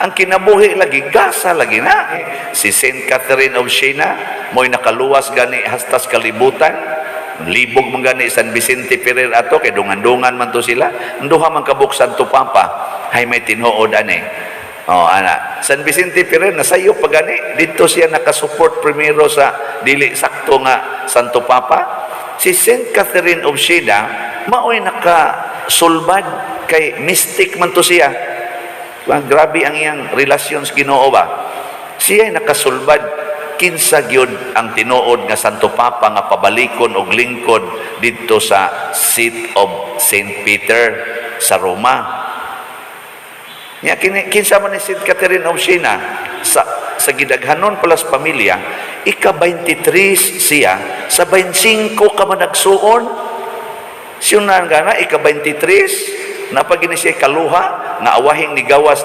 Ang kinabuhi lagi, gasa lagi na. Si Saint Catherine of Siena, mo'y nakaluwas gani hastas kalibutan, libog man gani San Vicente Ferrer ato, kay dungan-dungan man to sila, nduha man kabuksan to Papa, ay may tinuod ani. San Vicente Ferrer, nasayo pa gani, dito siya nakasupport primero sa dili sakto nga Santo Papa. Si Saint Catherine of Siena, mao'y nakasulbad, kay mystic man to siya. Grabe ang iyang relasyon sa Ginoo ba? Siya ay nakasulbad, kinsa gyud ang tinuod nga Santo Papa nga pabalikon og lingkod didto sa seat of Saint Peter sa Roma. Kinsa man ni Saint Catherine of Siena sa gidaghanon palas pamilya, ika-23 siya, sa 25 ka man nagsuon. Siya na nga na, ika-23, napagini siya kaluha, nga awahing ni gawas